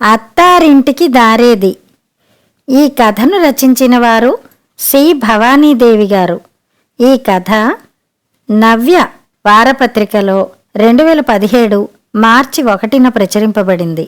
అత్తారింటికి దారేది. ఈ కథను రచించిన వారు సి భవానీదేవి గారు. ఈ కథ నవ్య వారపత్రికలో 2017 మార్చి 1న ప్రచురింపబడింది.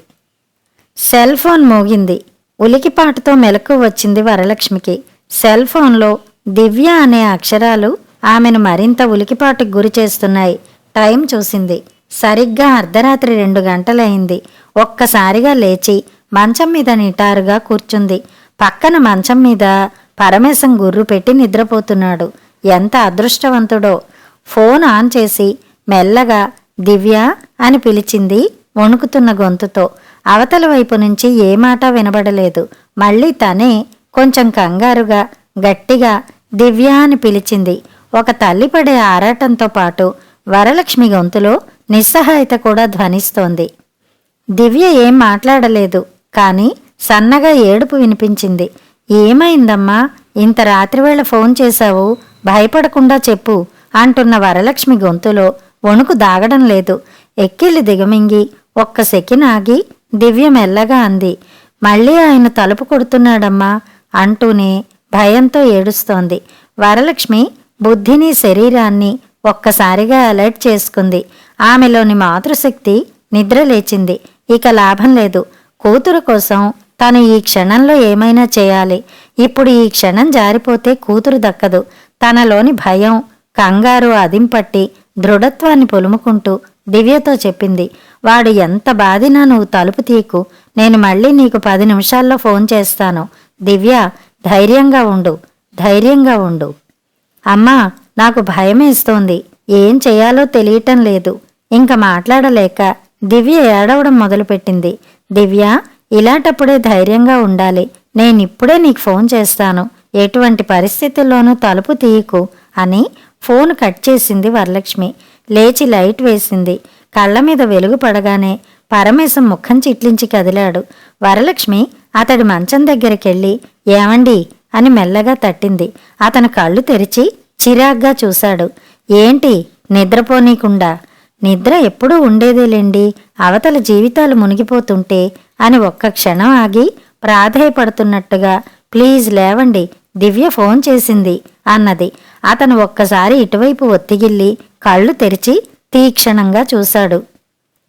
సెల్ ఫోన్ మోగింది. ఉలికిపాటుతో మెలకు వచ్చింది వరలక్ష్మికి. సెల్ ఫోన్లో దివ్య అనే అక్షరాలు ఆమెను మరింత ఉలికిపాటుకు గురి చేస్తున్నాయి. టైం చూసింది. సరిగ్గా అర్ధరాత్రి 2 గంటలయింది. ఒక్కసారిగా లేచి మంచం మీద నిటారుగా కూర్చుంది. పక్కన మంచం మీద పరమేశం గుర్రు పెట్టి నిద్రపోతున్నాడు. ఎంత అదృష్టవంతుడో! ఫోన్ ఆన్ చేసి మెల్లగా దివ్య అని పిలిచింది వణుకుతున్న గొంతుతో. అవతల వైపు నుంచి ఏ మాట వినబడలేదు. మళ్ళీ తనే కొంచెం కంగారుగా గట్టిగా దివ్య అని పిలిచింది. ఒక తల్లి పడే ఆరాటంతో పాటు వరలక్ష్మి గొంతులో నిస్సహాయత కూడా ధ్వనిస్తోంది. దివ్య ఏం మాట్లాడలేదు. కానీ సన్నగా ఏడుపు వినిపించింది. ఏమైందమ్మా, ఇంత రాత్రివేళ ఫోన్ చేశావు? భయపడకుండా చెప్పు అంటున్న వరలక్ష్మి గొంతులో వణుకు దాగడం లేదు. ఎక్కిళ్ళు దిగమింగి ఒక్క సెకిన్ ఆగి దివ్య మెల్లగా అంది, మళ్ళీ ఆయన తలుపు కొడుతున్నాడమ్మా అంటూనే భయంతో ఏడుస్తోంది. వరలక్ష్మి బుద్ధిని శరీరాన్ని ఒక్కసారిగా అలర్ట్ చేసుకుంది. ఆమెలోని మాతృశక్తి నిద్రలేచింది. ఇక లాభం లేదు. కూతురు కోసం తను ఈ క్షణంలో ఏమైనా చేయాలి. ఇప్పుడు ఈ క్షణం జారిపోతే కూతురు దక్కదు. తనలోని భయం కంగారు అదింపట్టి దృఢత్వాన్ని పొలుముకుంటూ దివ్యతో చెప్పింది, వాడు ఎంత బాధినా నువ్వు తలుపు తీకు. నేను మళ్ళీ నీకు 10 నిమిషాల్లో ఫోన్ చేస్తాను. దివ్య, ధైర్యంగా ఉండు, ధైర్యంగా ఉండు. అమ్మా, నాకు భయమేస్తోంది. ఏం చేయాలో తెలియటం లేదు. ఇంక మాట్లాడలేక దివ్య ఏడవడం మొదలుపెట్టింది. దివ్య, ఇలాంటప్పుడే ధైర్యంగా ఉండాలి. నేనిప్పుడే నీకు ఫోన్ చేస్తాను. ఎటువంటి పరిస్థితుల్లోనూ తలుపు తీయకు అని ఫోన్ కట్ చేసింది వరలక్ష్మి. లేచి లైట్ వేసింది. కళ్ళ మీద వెలుగు పడగానే పరమేశం ముఖం చిట్లించి కదిలాడు. వరలక్ష్మి అతడి మంచం దగ్గరికెళ్ళి ఏమండి అని మెల్లగా తట్టింది. అతను కళ్ళు తెరిచి చిరాగ్గా చూశాడు. ఏంటి, నిద్రపోనీకుండా? నిద్ర ఎప్పుడూ ఉండేదేలేండి, అవతల జీవితాలు మునిగిపోతుంటే అని ఒక్క క్షణం ఆగి ప్రాధేయపడుతున్నట్టుగా ప్లీజ్ లేవండి, దివ్య ఫోన్ చేసింది అన్నది. అతను ఒక్కసారి ఇటువైపు ఒత్తిగిల్లి కళ్ళు తెరిచి తీక్షణంగా చూశాడు.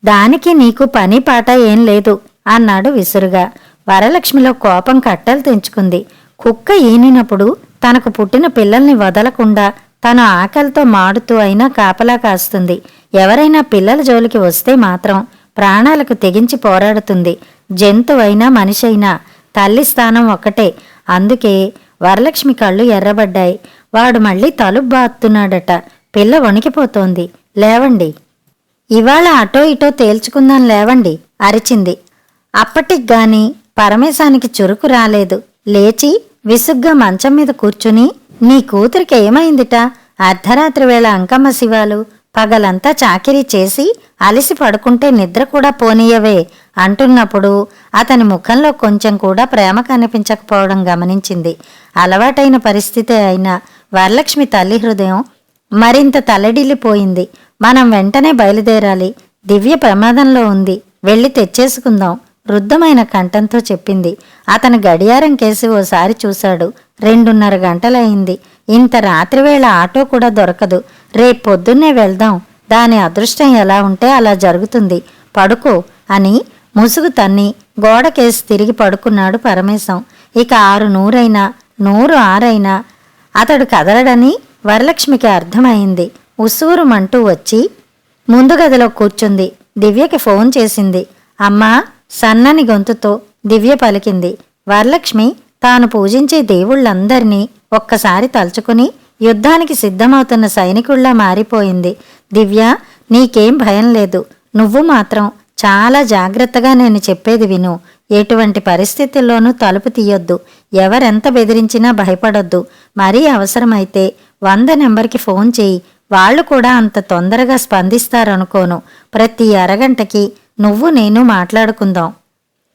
దానికి నీకు పని పాట ఏం లేదు అన్నాడు విసురుగా. వరలక్ష్మిలో కోపం కట్టలు తెంచుకుంది. కుక్క ఈనినప్పుడు తనకు పుట్టిన పిల్లల్ని వదలకుండా తను ఆకలితో మాడుతూ అయినా కాపలా కాస్తుంది. ఎవరైనా పిల్లల జోలికి వస్తే మాత్రం ప్రాణాలకు తెగించి పోరాడుతుంది. జంతువైనా మనిషైనా తల్లి స్థానం ఒక్కటే. అందుకే వరలక్ష్మి కళ్ళు ఎర్రబడ్డాయి. వాడు మళ్ళీ తలుపు బాతున్నాడట. పిల్ల వణికిపోతోంది. లేవండి, ఇవాళ అటో ఇటో తేల్చుకుందాం, లేవండి అరిచింది. అప్పటికిగాని పరమేశానికి చురుకు రాలేదు. లేచి విసుగ్గా మంచం మీద కూర్చుని, నీ కూతురికి ఏమైందిట? అర్ధరాత్రి వేళ అంకమ్మ శివాలు, పగలంతా చాకిరీ చేసి అలిసి పడుకుంటే నిద్ర కూడా పోనీయవే అంటున్నప్పుడు అతని ముఖంలో కొంచెం కూడా ప్రేమ కనిపించకపోవడం గమనించింది. అలవాటైన పరిస్థితి అయినా వరలక్ష్మి తల్లి హృదయం మరింత తల్లడిల్లిపోయింది. మనం వెంటనే బయలుదేరాలి. దివ్య ప్రమాదంలో ఉంది. వెళ్ళి తెచ్చేసుకుందాం రుద్ధమైన కంఠంతో చెప్పింది. అతను గడియారం కేసి ఓసారి చూశాడు. 2:30 గంటలయింది. ఇంత రాత్రివేళ ఆటో కూడా దొరకదు. రేపొద్దున్నే వెళ్దాం. దాని అదృష్టం ఎలా ఉంటే అలా జరుగుతుంది. పడుకో అని ముసుగు తన్ని గోడకేసి తిరిగి పడుకున్నాడు పరమేశం. ఇక 6:100 106 అతడు కదలడని వరలక్ష్మికి అర్థమైంది. ఉసూరుమంటూ వచ్చి ముందు గదిలో కూర్చుంది. దివ్యకి ఫోన్ చేసింది. అమ్మా, సన్నని గొంతుతో దివ్య పలికింది. వరలక్ష్మి తాను పూజించే దేవుళ్ళందరినీ ఒక్కసారి తలుచుకుని యుద్ధానికి సిద్ధమవుతున్న సైనికుల్లా మారిపోయింది. దివ్య, నీకేం భయం లేదు. నువ్వు మాత్రం చాలా జాగ్రత్తగా నేను చెప్పేది విను. ఎటువంటి పరిస్థితుల్లోనూ తలుపు తీయొద్దు. ఎవరెంత బెదిరించినా భయపడొద్దు. మరీ అవసరమైతే 100 నెంబర్కి ఫోన్ చేయి. వాళ్ళు కూడా అంత తొందరగా స్పందిస్తారనుకోను. ప్రతి అరగంటకి నువ్వు నేను మాట్లాడుకుందాం.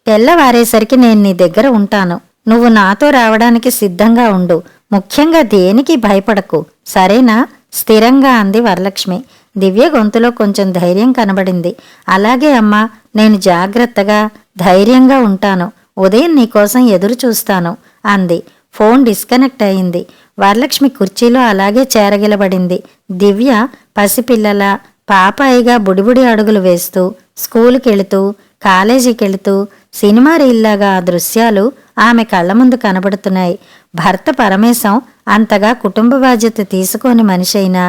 తెల్లవారేసరికి నేను నీ దగ్గర ఉంటాను. నువ్వు నాతో రావడానికి సిద్ధంగా ఉండు. ముఖ్యంగా దేనికి భయపడకు, సరేనా? స్థిరంగా అంది వరలక్ష్మి. దివ్య గొంతులో కొంచెం ధైర్యం కనబడింది. అలాగే అమ్మా, నేను జాగ్రత్తగా ధైర్యంగా ఉంటాను. ఉదయం నీకోసం ఎదురు చూస్తాను అంది. ఫోన్ డిస్కనెక్ట్ అయింది. వరలక్ష్మి కుర్చీలో అలాగే చేరగిలబడింది. దివ్య పసిపిల్లల పాపాయిగా బుడిబుడి అడుగులు వేస్తూ స్కూలుకెళుతూ కాలేజీకెళుతూ సినిమా రీల్లాగా ఆ దృశ్యాలు ఆమె కళ్ల ముందు కనబడుతున్నాయి. భర్త పరమేశం అంతగా కుటుంబ బాధ్యత తీసుకోని మనిషైనా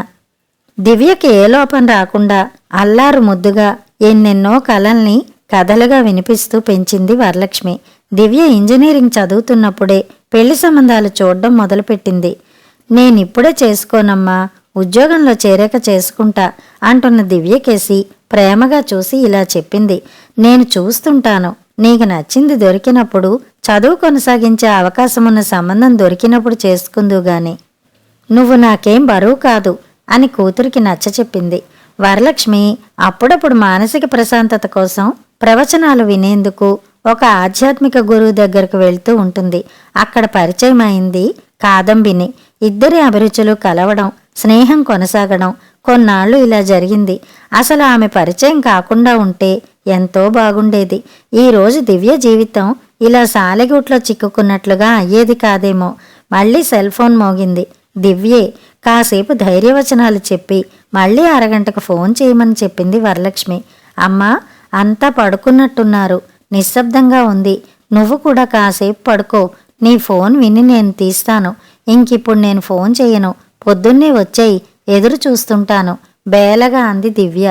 దివ్యకి ఏ లోపం రాకుండా అల్లారు ముద్దుగా ఎన్నెన్నో కలల్ని కథలుగా వినిపిస్తూ పెంచింది వరలక్ష్మి. దివ్య ఇంజనీరింగ్ చదువుతున్నప్పుడే పెళ్లి సంబంధాలు చూడడం మొదలుపెట్టింది. నేనిప్పుడే చేసుకోనమ్మా, ఉద్యోగంలో చేరాక చేసుకుంటా అంటున్న దివ్యకేసి ప్రేమగా చూసి ఇలా చెప్పింది. నేను చూస్తుంటాను. నీకు నచ్చింది దొరికినప్పుడు, చదువు కొనసాగించే అవకాశమున్న సంబంధం దొరికినప్పుడు చేసుకుందువు గాని. నువ్వు నాకేం బరువు కాదు అని కూతురికి నచ్చచెప్పింది. వరలక్ష్మి అప్పుడప్పుడు మానసిక ప్రశాంతత కోసం ప్రవచనాలు వినేందుకు ఒక ఆధ్యాత్మిక గురువు దగ్గరకు వెళ్తూ ఉంటుంది. అక్కడ పరిచయం అయింది కాదంబిని. ఇద్దరి అభిరుచులు కలవడం, స్నేహం కొనసాగడం కొన్నాళ్లు ఇలా జరిగింది. అసలు ఆమె పరిచయం కాకుండా ఉంటే ఎంతో బాగుండేది. ఈరోజు దివ్య జీవితం ఇలా సాలెగూట్లో చిక్కుకున్నట్లుగా అయ్యేది కాదేమో. మళ్ళీ సెల్ ఫోన్ మోగింది. దివ్యే. కాసేపు ధైర్యవచనాలు చెప్పి మళ్ళీ అరగంటకు ఫోన్ చేయమని చెప్పింది వరలక్ష్మి. అమ్మా, అంతా పడుకున్నట్టున్నారు, నిశ్శబ్దంగా ఉంది. నువ్వు కూడా కాసేపు పడుకో. నీ ఫోన్ విని నేను తీస్తాను. ఇంకిప్పుడు నేను ఫోన్ చేయను. పొద్దున్నే వచ్చేయి, ఎదురు చూస్తుంటాను బేలగా అంది దివ్య.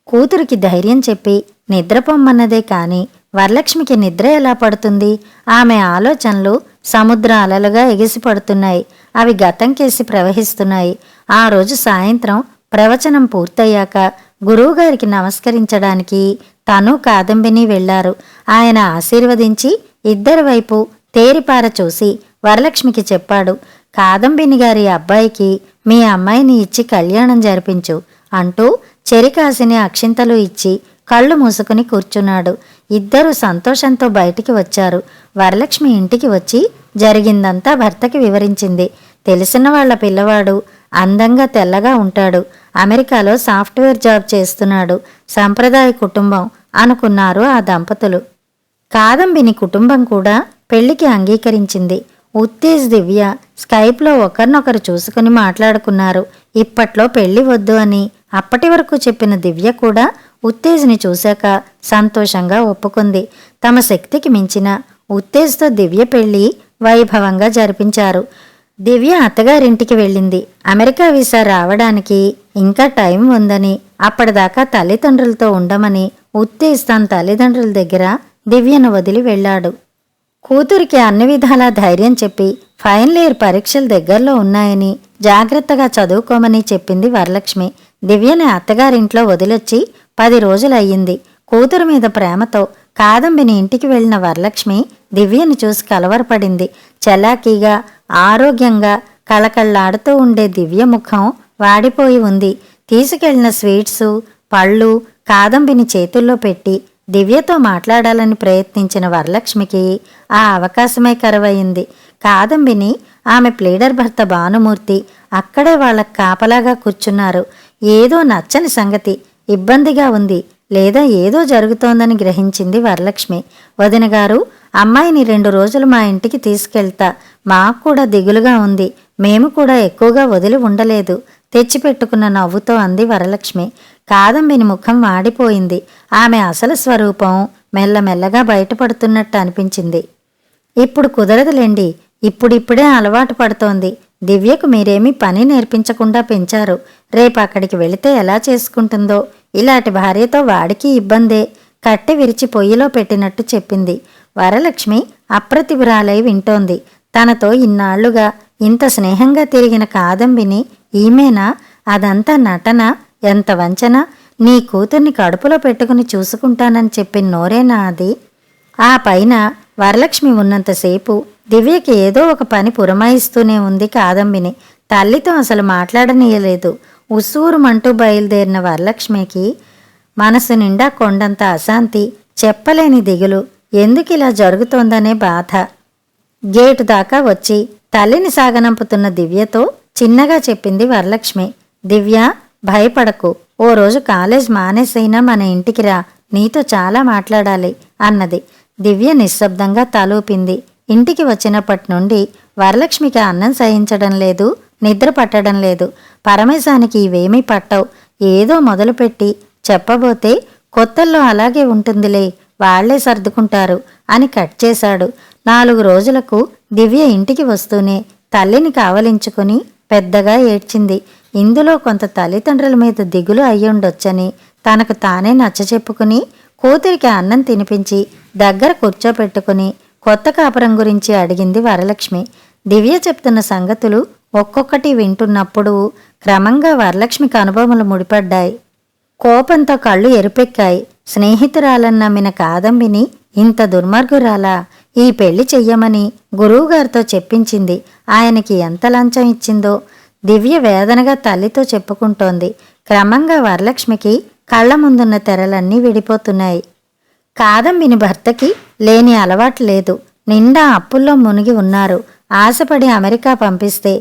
కూతురికి ధైర్యం చెప్పి నిద్రపొమ్మన్నదే కాని వరలక్ష్మికి నిద్ర ఎలా పడుతుంది? ఆమె ఆలోచనలు సముద్ర అలలుగా ఎగిసిపడుతున్నాయి. అవి గతంకేసి ప్రవహిస్తున్నాయి. ఆ రోజు సాయంత్రం ప్రవచనం పూర్తయ్యాక గురువుగారికి నమస్కరించడానికి తను కాదంబిని వెళ్లారు. ఆయన ఆశీర్వదించి ఇద్దరి వైపు తేరిపార చూసి వరలక్ష్మికి చెప్పాడు. కాదంబిని గారి అబ్బాయికి మీ అమ్మాయిని ఇచ్చి కళ్యాణం జరిపించు అంటూ చెరికాసిని అక్షింతలు ఇచ్చి కళ్ళు మూసుకుని కూర్చున్నాడు. ఇద్దరూ సంతోషంతో బయటికి వచ్చారు. వరలక్ష్మి ఇంటికి వచ్చి జరిగిందంతా భర్తకి వివరించింది. తెలిసిన వాళ్ల పిల్లవాడు, అందంగా తెల్లగా ఉంటాడు, అమెరికాలో సాఫ్ట్వేర్ జాబ్ చేస్తున్నాడు, సంప్రదాయ కుటుంబం అనుకున్నారు ఆ దంపతులు. కాదంబిని కుటుంబం కూడా పెళ్లికి అంగీకరించింది. ఉత్తేజ్, దివ్య స్కైప్లో ఒకరినొకరు చూసుకుని మాట్లాడుకున్నారు. ఇప్పట్లో పెళ్లి వద్దు అని అప్పటి వరకు చెప్పిన దివ్య కూడా ఉత్తేజ్ని చూశాక సంతోషంగా ఒప్పుకుంది. తమ శక్తికి మించిన ఉత్తేజ్తో దివ్య పెళ్లి వైభవంగా జరిపించారు. దివ్య అత్తగారింటికి వెళ్ళింది. అమెరికా వీసా రావడానికి ఇంకా టైం ఉందని, అప్పటిదాకా తల్లిదండ్రులతో ఉండమని ఉత్తేజ్ తన తల్లిదండ్రుల దగ్గర దివ్యను వదిలి వెళ్ళాడు. కూతురికి అన్ని విధాలా ధైర్యం చెప్పి ఫైనల్ ఇయర్ పరీక్షలు దగ్గరలో ఉన్నాయని జాగ్రత్తగా చదువుకోమని చెప్పింది వరలక్ష్మి. దివ్యని అత్తగారింట్లో వదిలొచ్చి 10 రోజులయ్యింది. కూతురు మీద ప్రేమతో కాదంబిని ఇంటికి వెళ్లిన వరలక్ష్మి దివ్యను చూసి కలవరపడింది. చలాకీగా, ఆరోగ్యంగా కళకళ్లాడుతూ ఉండే దివ్య ముఖం వాడిపోయి ఉంది. తీసుకెళ్లిన స్వీట్సు, పళ్ళు కాదంబిని చేతుల్లో పెట్టి దివ్యతో మాట్లాడాలని ప్రయత్నించిన వరలక్ష్మికి ఆ అవకాశమే కరువయింది. కాదంబిని, ఆమె ప్లీడర్ భర్త భానుమూర్తి అక్కడే వాళ్ళకు కాపలాగా కూర్చున్నారు. ఏదో నచ్చని సంగతి, ఇబ్బందిగా ఉంది, లేదా ఏదో జరుగుతోందని గ్రహించింది వరలక్ష్మి. వదినగారు, అమ్మాయిని 2 రోజులు మా ఇంటికి తీసుకెళ్తా. మాకు కూడా దిగులుగా ఉంది. మేము కూడా ఎక్కువగా వదిలి ఉండలేదు తెచ్చిపెట్టుకున్న నవ్వుతో అంది వరలక్ష్మి. కాదంబిని ముఖం వాడిపోయింది. ఆమె అసలు స్వరూపం మెల్లమెల్లగా బయటపడుతున్నట్టు అనిపించింది. ఇప్పుడు కుదరదులేండి, ఇప్పుడిప్పుడే అలవాటు పడుతోంది. దివ్యకు మీరేమీ పని నేర్పించకుండా పెంచారు. రేపు అక్కడికి వెళితే ఎలా చేసుకుంటుందో. ఇలాంటి భార్యతో వాడికి ఇబ్బందే. కట్టె విరిచి పొయ్యిలో పెట్టినట్టు చెప్పింది. వరలక్ష్మి అప్రతిభురాలై వింటోంది. తనతో ఇన్నాళ్లుగా ఇంత స్నేహంగా తిరిగిన కాదంబిని ఈమెనా? అదంతా నటన, ఎంత వంచన! నీ కూతుర్ని కడుపులో పెట్టుకుని చూసుకుంటానని చెప్పిన నోరేనా అది? ఆ పైన వరలక్ష్మి ఉన్నంతసేపు దివ్యకి ఏదో ఒక పని పురమాయిస్తూనే ఉంది కాదంబిని. తల్లితో అసలు మాట్లాడనీయలేదు. ఉసూరుమంటూ బయలుదేరిన వరలక్ష్మికి మనసు నిండా కొండంత అశాంతి, చెప్పలేని దిగులు, ఎందుకిలా జరుగుతోందనే బాధ. గేటు దాకా వచ్చి తల్లిని సాగనంపుతున్న దివ్యతో చిన్నగా చెప్పింది వరలక్ష్మి. దివ్య, భయపడకు. ఓ రోజు కాలేజ్ మానేసైనా మన ఇంటికి రా. నీతో చాలా మాట్లాడాలి అన్నది. దివ్య నిశ్శబ్దంగా తలూపింది. ఇంటికి వచ్చినప్పటి నుండి వరలక్ష్మికి అన్నం సహించడం లేదు, నిద్ర పట్టడం లేదు. పరమేశానికి ఇవేమీ పట్టవు. ఏదో మొదలుపెట్టి చెప్పబోతే కొత్తల్లో అలాగే ఉంటుందిలే, వాళ్లే సర్దుకుంటారు అని కట్ చేశాడు. 4 రోజులకు దివ్య ఇంటికి వస్తూనే తల్లిని కావలించుకుని పెద్దగా ఏడ్చింది. ఇందులో కొంత తల్లిదండ్రుల మీద దిగులు అయ్యుండొచ్చని తనకు తానే నచ్చచెప్పుకుని కూతురికి అన్నం తినిపించి దగ్గర కూర్చోపెట్టుకుని కొత్త కాపురం గురించి అడిగింది వరలక్ష్మి. దివ్య చెప్తున్న సంగతులు ఒక్కొక్కటి వింటున్నప్పుడు క్రమంగా వరలక్ష్మికి అనుభవములు ముడిపడ్డాయి. కోపంతో కళ్ళు ఎరుపెక్కాయి. స్నేహితురాలని నమ్మిన కాదంబిని ఇంత దుర్మార్గురాలా? ఈ పెళ్లి చెయ్యమని గురువుగారితో చెప్పించింది. ఆయనకి ఎంత లంచం ఇచ్చిందో దివ్య వేదనగా తల్లితో చెప్పుకుంటోంది. క్రమంగా వరలక్ష్మికి కళ్ల ముందున్న తెరలన్నీ విడిపోతున్నాయి. కాదంబిని భర్తకి లేని అలవాటు లేదు. నిండా అప్పుల్లో మునిగి ఉన్నారు. ఆశపడి అమెరికా పంపిస్తే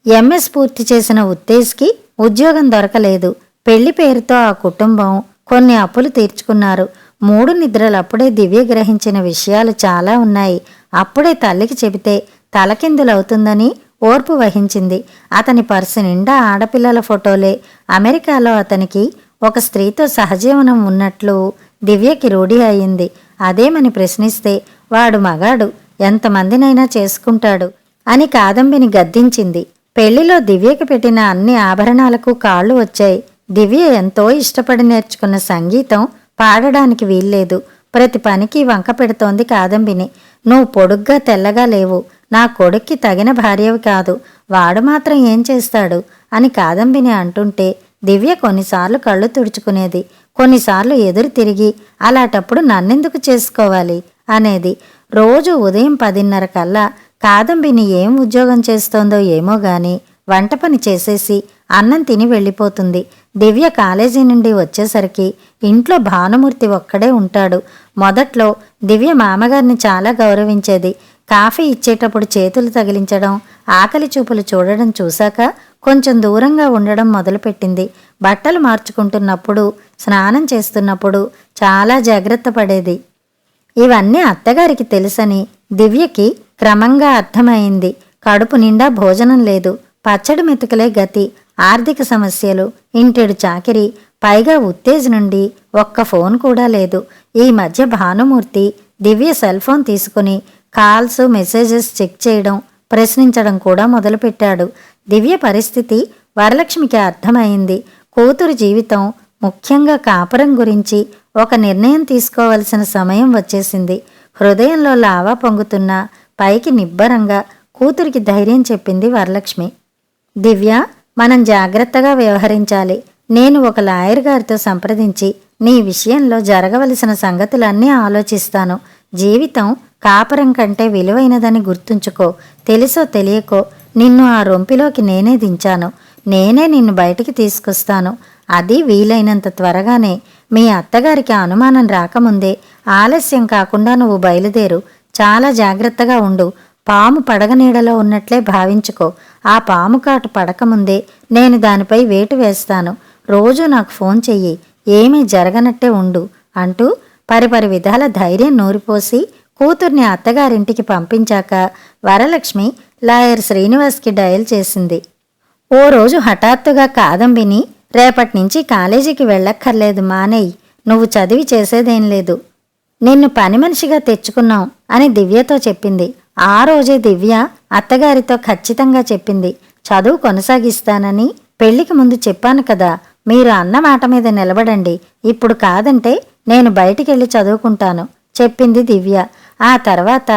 ఎంఎస్ పూర్తి చేసిన ఉత్తేజ్కి ఉద్యోగం దొరకలేదు. పెళ్లి పేరుతో ఆ కుటుంబం కొన్ని అప్పులు తీర్చుకున్నారు. 3 నిద్రలప్పుడే దివ్య గ్రహించిన విషయాలు చాలా ఉన్నాయి. అప్పుడే తల్లికి చెబితే తలకిందులవుతుందని ఓర్పు వహించింది. అతని పర్సు నిండా ఆడపిల్లల ఫోటోలే. అమెరికాలో అతనికి ఒక స్త్రీతో సహజీవనం ఉన్నట్లు దివ్యకి రూఢి అయింది. అదేమని ప్రశ్నిస్తే వాడు మగాడు, ఎంతమందినైనా చేసుకుంటాడు అని కాదంబిని గద్దించింది. పెళ్లిలో దివ్యకి పెట్టిన అన్ని ఆభరణాలకు కాళ్ళు వచ్చాయి. దివ్య ఎంతో ఇష్టపడి నేర్చుకున్న సంగీతం పాడడానికి వీల్లేదు. ప్రతి పనికి వంక పెడుతోంది కాదంబిని. నువ్వు పొడుగ్గా తెల్లగా లేవు, నా కొడుక్కి తగిన భార్యవి కాదు, వాడు మాత్రం ఏం చేస్తాడు అని కాదంబిని అంటుంటే దివ్య కొన్నిసార్లు కళ్ళు తుడుచుకునేది, కొన్నిసార్లు ఎదురు తిరిగి అలాంటప్పుడు నన్నెందుకు చేసుకోవాలి అనేది. రోజు ఉదయం 10:30 కల్లా కాదంబిని ఏం ఉద్యోగం చేస్తోందో ఏమో గాని వంట పని చేసేసి అన్నం తిని వెళ్ళిపోతుంది. దివ్య కాలేజీ నుండి వచ్చేసరికి ఇంట్లో భానుమూర్తి ఒక్కడే ఉంటాడు. మొదట్లో దివ్య మామగారిని చాలా గౌరవించేది. కాఫీ ఇచ్చేటప్పుడు చేతులు తగిలించడం, ఆకలి చూపులు చూడడం చూశాక కొంచెం దూరంగా ఉండడం మొదలుపెట్టింది. బట్టలు మార్చుకుంటున్నప్పుడు, స్నానం చేస్తున్నప్పుడు చాలా జాగ్రత్త పడేది. ఇవన్నీ అత్తగారికి తెలుసని దివ్యకి క్రమంగా అర్థమైంది. కడుపు నిండా భోజనం లేదు, పచ్చడి మెతుకులే గతి. ఆర్థిక సమస్యలు, ఇంటెడు చాకిరి, పైగా ఉత్తేజ్ నుండి ఒక్క ఫోన్ కూడా లేదు. ఈ మధ్య భానుమూర్తి దివ్య సెల్ ఫోన్ తీసుకుని కాల్స్, మెసేజెస్ చెక్ చేయడం, ప్రశ్నించడం కూడా మొదలుపెట్టాడు. దివ్య పరిస్థితి వరలక్ష్మికి అర్థమైంది. కూతురు జీవితం, ముఖ్యంగా కాపురం గురించి ఒక నిర్ణయం తీసుకోవలసిన సమయం వచ్చేసింది. హృదయంలో లావా పొంగుతున్నా పైకి నిబ్బరంగా కూతురికి ధైర్యం చెప్పింది వరలక్ష్మి. దివ్య, మనం జాగ్రత్తగా వ్యవహరించాలి. నేను ఒక లాయర్ గారితో సంప్రదించి నీ విషయంలో జరగవలసిన సంగతులన్నీ ఆలోచిస్తాను. జీవితం కాపురం కంటే విలువైనదని గుర్తుంచుకో. తెలుసో తెలియకో నిన్ను ఆ రొంపిలోకి నేనే దించాను. నేనే నిన్ను బయటికి తీసుకొస్తాను. అది వీలైనంత త్వరగానే. మీ అత్తగారికి అనుమానం రాకముందే, ఆలస్యం కాకుండా నువ్వు బయలుదేరు. చాలా జాగ్రత్తగా ఉండు. పాము పడగ నీడలో ఉన్నట్లే భావించుకో. ఆ పాము కాటు పడకముందే నేను దానిపై వేటు వేస్తాను. రోజు నాకు ఫోన్ చెయ్యి. ఏమీ జరగనట్టే ఉండు అంటూ పరిపరి విధాల ధైర్యం నూరిపోసి కూతుర్ని అత్తగారింటికి పంపించాక వరలక్ష్మి లాయర్ శ్రీనివాస్కి డయల్ చేసింది. ఓ రోజు హఠాత్తుగా కాదంబిని, రేపటి నుంచి కాలేజీకి వెళ్ళక్కర్లేదు, మానేయ్. నువ్వు చదివి చేసేదేం లేదు. నిన్ను పని మనిషిగా తెచ్చుకున్నాం అని దివ్యతో చెప్పింది. ఆ రోజే దివ్య అత్తగారితో ఖచ్చితంగా చెప్పింది. చదువు కొనసాగిస్తానని పెళ్లికి ముందు చెప్పాను కదా, మీరు అన్న మాట మీద నిలబడండి. ఇప్పుడు కాదంటే నేను బయటికెళ్ళి చదువుకుంటాను చెప్పింది దివ్య. ఆ తర్వాత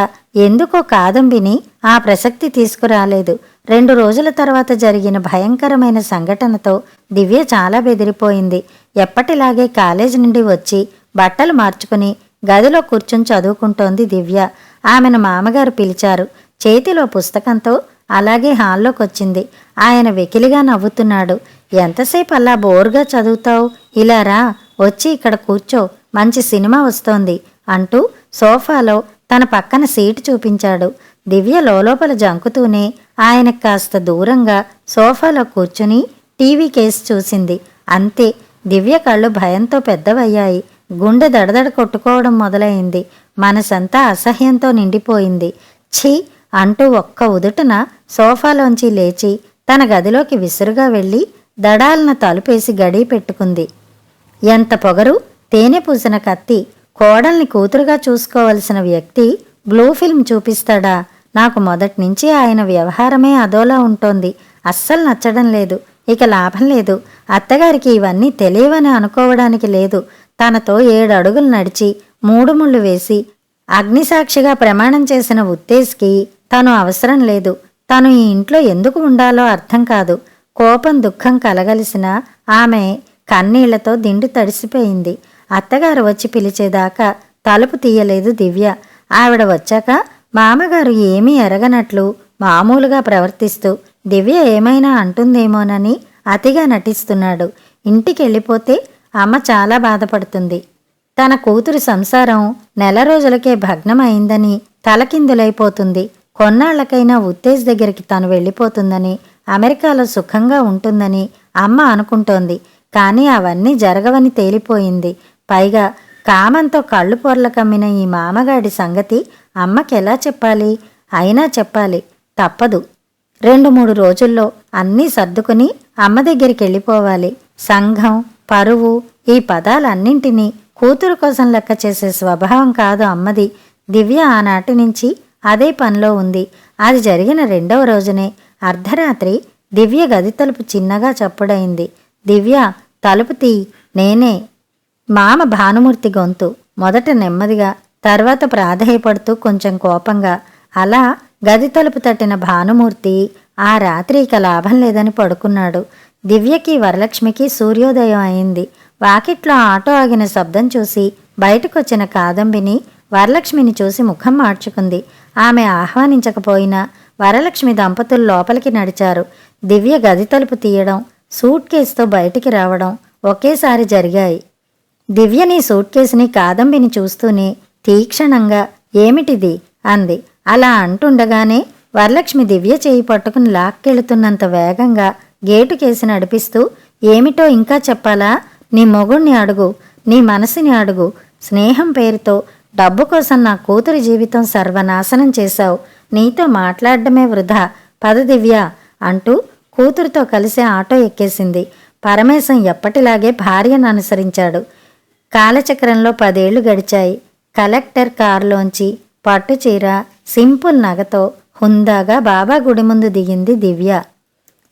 ఎందుకో కాదంబిని ఆ ప్రసక్తి తీసుకురాలేదు. 2 రోజుల తర్వాత జరిగిన భయంకరమైన సంఘటనతో దివ్య చాలా బెదిరిపోయింది. ఎప్పటిలాగే కాలేజీ నుండి వచ్చి బట్టలు మార్చుకుని గదిలో కూర్చుని చదువుకుంటోంది దివ్య. ఆమెను మామగారు పిలిచారు. చేతిలో పుస్తకంతో అలాగే హాల్లోకొచ్చింది. ఆయన వెకిలిగా నవ్వుతున్నాడు. ఎంతసేపు అలా బోరుగా చదువుతావు? ఇలా రా, వచ్చి ఇక్కడ కూర్చో, మంచి సినిమా వస్తోంది అంటూ సోఫాలో తన పక్కన సీటు చూపించాడు. దివ్య లోపల జంకుతూనే ఆయనకు కాస్త దూరంగా సోఫాలో కూర్చుని టీవీ కేసు చూసింది. అంతే, దివ్య కళ్ళు భయంతో పెద్దవయ్యాయి. గుండె దడదడ కొట్టుకోవడం మొదలైంది. మనసంతా అసహ్యంతో నిండిపోయింది. ఛీ అంటూ ఒక్క ఉదుటున సోఫాలోంచి లేచి తన గదిలోకి విసురుగా వెళ్ళి దడాలన తలుపేసి గడీ పెట్టుకుంది. ఎంత పొగరు! తేనె పూసిన కత్తి! కోడల్ని కూతురుగా చూసుకోవలసిన వ్యక్తి బ్లూ ఫిల్మ్ చూపిస్తాడా? నాకు మొదట్నుంచి ఆయన వ్యవహారమే అదోలా ఉంటోంది. అస్సలు నచ్చడం లేదు. ఇక లాభం లేదు. అత్తగారికి ఇవన్నీ తెలియవని అనుకోవడానికి లేదు. తనతో 7 అడుగులు నడిచి 3 ముళ్ళు వేసి అగ్నిసాక్షిగా ప్రమాణం చేసిన ఉత్తేజ్కి తను అవసరం లేదు. తను ఈ ఇంట్లో ఎందుకు ఉండాలో అర్థం కాదు. కోపం దుఃఖం కలగలిసిన ఆమె కన్నీళ్లతో దిండు తడిసిపోయింది. అత్తగారు వచ్చి పిలిచేదాకా తలుపు తీయలేదు దివ్య. ఆవిడ వచ్చాక మామగారు ఏమీ ఎరగనట్లు మామూలుగా ప్రవర్తిస్తూ దివ్య ఏమైనా అంటుందేమోనని అతిగా నటిస్తున్నాడు. ఇంటికెళ్ళిపోతే అమ్మ చాలా బాధపడుతుంది. తన కూతురు సంసారం నెల రోజులకే భగ్నం అయిందని తలకిందులైపోతుంది. కొన్నాళ్లకైనా ఉత్తేజ్ దగ్గరికి తను వెళ్ళిపోతుందని, అమెరికాలో సుఖంగా ఉంటుందని అమ్మ అనుకుంటోంది. కానీ అవన్నీ జరగవని తేలిపోయింది. పైగా కామంతో కళ్ళు పొర్ల కమ్మిన ఈ మామగాడి సంగతి అమ్మకెలా చెప్పాలి? అయినా చెప్పాలి, తప్పదు. 2-3 రోజుల్లో అన్నీ సర్దుకుని అమ్మ దగ్గరికి వెళ్ళిపోవాలి. సంఘం, పరువు ఈ పదాలన్నింటినీ కూతురు కోసం లెక్క చేసే స్వభావం కాదు అమ్మది. దివ్య ఆనాటి నుంచి అదే పనిలో ఉంది. అది జరిగిన 2వ రోజునే అర్ధరాత్రి దివ్య గది తలుపు చిన్నగా చప్పుడైంది. దివ్య, తలుపు తీ, నేనే. మామ భానుమూర్తి గొంతు. మొదట నెమ్మదిగా, తర్వాత ప్రాధేయపడుతూ కొంచెం కోపంగా. అలా గది తలుపు తట్టిన భానుమూర్తి ఆ రాత్రి ఇక లాభం లేదని పడుకున్నాడు. దివ్యకి వరలక్ష్మికి సూర్యోదయం అయింది. వాకిట్లో ఆటో ఆగిన శబ్దం చూసి బయటకొచ్చిన కాదంబిని వరలక్ష్మిని చూసి ముఖం మార్చుకుంది. ఆమె ఆహ్వానించకపోయినా వరలక్ష్మి దంపతులు లోపలికి నడిచారు. దివ్య గది తలుపు తీయడం, సూట్ కేసుతో బయటికి రావడం ఒకేసారి జరిగాయి. దివ్యని సూట్ కేసుని కాదంబిని చూస్తూనే తీక్షణంగా ఏమిటిది అంది. అలా అంటుండగానే వరలక్ష్మి దివ్య చేయి పట్టుకుని లాక్కెళుతున్నంత వేగంగా గేటు కేసి నడిపిస్తూ, ఏమిటో ఇంకా చెప్పాలా? నీ మొగుణ్ణి అడుగు, నీ మనసుని అడుగు. స్నేహం పేరుతో డబ్బు కోసం నా కూతురి జీవితం సర్వనాశనం చేశావు. నీతో మాట్లాడడమే వృధా. పద దివ్య అంటూ కూతురుతో కలిసి ఆటో ఎక్కేసింది. పరమేశం ఎప్పటిలాగే భార్యను అనుసరించాడు. కాలచక్రంలో 10 ఏళ్లు గడిచాయి. కలెక్టర్ కారులోంచి పట్టుచీర, సింపుల్ నగతో హుందాగా బాబా గుడి ముందు దిగింది దివ్య.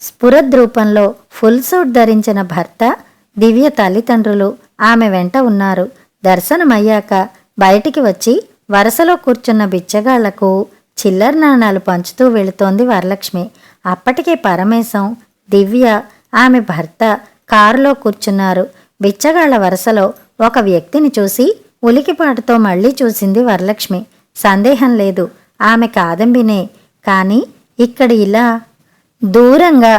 స్ఫురద్రూపంలో ఫుల్ సూట్ ధరించిన భర్త, దివ్య తల్లిదండ్రులు ఆమె వెంట ఉన్నారు. దర్శనమయ్యాక బయటికి వచ్చి వరసలో కూర్చున్న బిచ్చగాళ్లకు చిల్లర నాణాలు పంచుతూ వెళుతోంది వరలక్ష్మి. అప్పటికే పరమేశం, దివ్య, ఆమె భర్త కారులో కూర్చున్నారు. బిచ్చగాళ్ల వరసలో ఒక వ్యక్తిని చూసి ఉలికిపాటుతో మళ్లీ చూసింది వరలక్ష్మి. సందేహం లేదు, ఆమె కాదంబినే. కాని ఇక్కడ ఇలా దూరంగా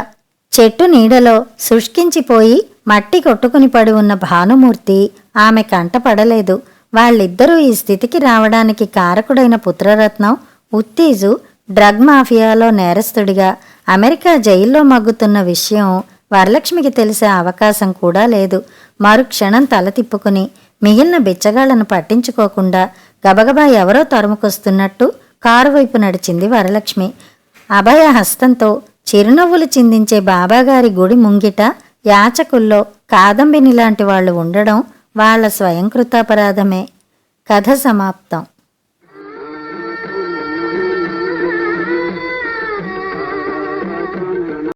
చెట్టు నీడలో శుష్కించిపోయి మట్టి కొట్టుకుని పడి ఉన్న భానుమూర్తి ఆమె కంటపడలేదు. వాళ్ళిద్దరూ ఈ స్థితికి రావడానికి కారకుడైన పుత్రరత్నం ఉత్తేజు డ్రగ్ మాఫియాలో నేరస్తుడిగా అమెరికా జైల్లో మగ్గుతున్న విషయం వరలక్ష్మికి తెలిసే అవకాశం కూడా లేదు. మరుక్షణం తల తిప్పుకుని మిగిలిన బిచ్చగాళ్లను పట్టించుకోకుండా గబగబా ఎవరో తరుముకొస్తున్నట్టు కారు వైపు నడిచింది వరలక్ష్మి. అభయ హస్తంతో చిరునవ్వులు చిందించే బాబాగారి గుడి ముంగిట యాచకుల్లో కాదంబిని లాంటి వాళ్ళు ఉండడం వాళ్ల స్వయంకృతాపరాధమే. కథ సమాప్తం.